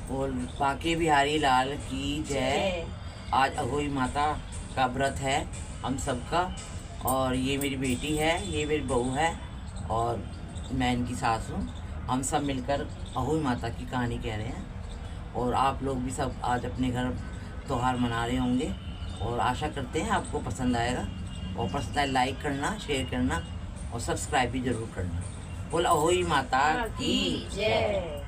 बोल बांके बिहारी लाल की जय। आज अहोई माता का व्रत है हम सबका, और ये मेरी बेटी है, ये मेरी बहू है, और मैं इनकी सास हूँ। हम सब मिलकर अहोई माता की कहानी कह रहे हैं, और आप लोग भी सब आज अपने घर त्योहार मना रहे होंगे, और आशा करते हैं आपको पसंद आएगा। और पसंद आए लाइक करना, शेयर करना और सब्सक्राइब भी ज़रूर करना। बोल अहोई माता की जय।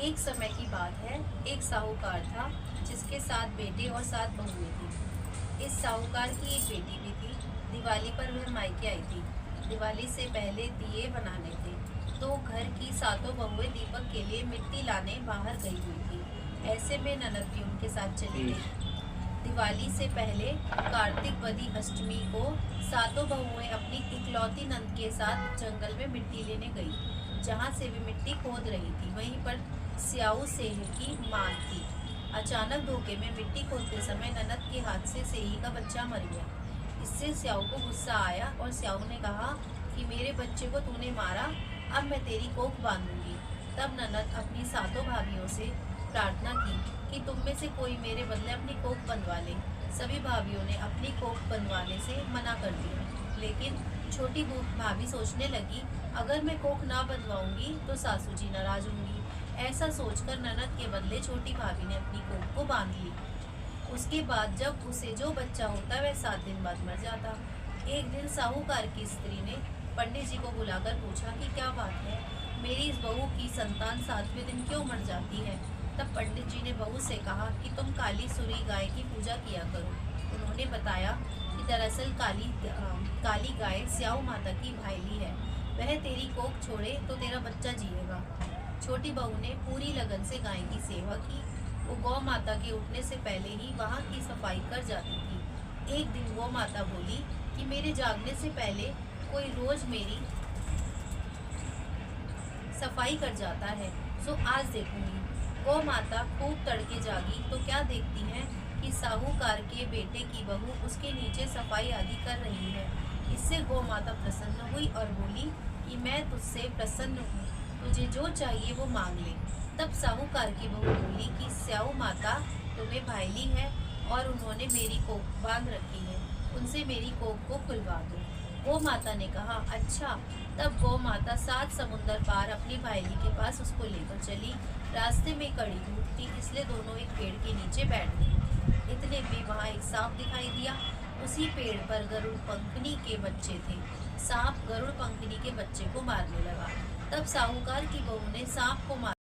एक समय की बात है, एक साहूकार था जिसके 7 बेटे और 7 बहुएं थी। इस साहूकार की एक बेटी भी थी। दिवाली पर वह मायके आई थी। दिवाली से पहले दिए बनाने थे, तो घर की 7 बहुएं दीपक के लिए मिट्टी लाने बाहर गई हुई थी। ऐसे में ननद भी उनके साथ चली गई। दिवाली से पहले कार्तिक बदी अष्टमी को 7 बहुएं अपनी इकलौती नंद के साथ जंगल में मिट्टी लेने गई। जहाँ से वे मिट्टी खोद रही थी, वहीं पर स्याऊ सेह की मां थी। अचानक धोखे में मिट्टी खोदते समय ननद के हाथ से सेही का बच्चा मर गया। इससे स्याऊ को गुस्सा आया और स्याऊ ने कहा कि मेरे बच्चे को तूने मारा, अब मैं तेरी कोख बांधूंगी। तब ननद अपनी 7 भाभियों से प्रार्थना की कि तुम में से कोई मेरे बदले अपनी कोख बनवा ले। सभी भाभियों ने अपनी कोख बनवाने से मना कर दिया, लेकिन छोटी भाभी सोचने लगी, अगर मैं कोख ना बनवाऊंगी तो सासू जी नाराज होंगी। ऐसा सोचकर ननद के बदले छोटी भाभी ने अपनी कोख को बांध ली। उसके बाद जब उसे जो बच्चा होता वह 7 दिन बाद मर जाता। एक दिन साहूकार की स्त्री ने पंडित जी को बुलाकर पूछा कि क्या बात है, मेरी इस बहू की संतान 7वें दिन क्यों मर जाती है। तब पंडित जी ने बहू से कहा कि तुम काली सुरी गाय की पूजा किया करो। उन्होंने बताया कि दरअसल काली गाय स्याऊ माता की भाईली है, वह तेरी कोख छोड़े तो तेरा बच्चा जिएगा। छोटी बहू ने पूरी लगन से गाय की सेवा की। वो गौ माता के उठने से पहले ही वहाँ की सफाई कर जाती थी। एक दिन गौ माता बोली कि मेरे जागने से पहले कोई रोज मेरी सफाई कर जाता है, सो आज देखूंगी। गौ माता खूब तड़के जागी तो क्या देखती है कि साहूकार के बेटे की बहू उसके नीचे सफाई आदि कर रही है। इससे गौ माता प्रसन्न हुई और बोली कि मैं तुझसे प्रसन्न हूँ, तुझे जो चाहिए वो मांग ले। तब साहूकार की बहू बोली कि स्याऊ माता तुम्हें भाईली है और उन्होंने मेरी कोख बांध रखी है, उनसे मेरी कोख को खुलवा दो। गौ माता ने कहा अच्छा। तब गौ माता 7 समुंदर पार अपनी भाईली के पास उसको लेकर चली। रास्ते में कड़ी धूप थी, इसलिए दोनों एक पेड़ के नीचे बैठ गए। इतने में वहाँ एक सांप दिखाई दिया। उसी पेड़ पर गरुड़ पंखनी के बच्चे थे। सांप गरुड़ पंखनी के बच्चे को मारने लगा। तब साहूकार की बहू ने सांप को मार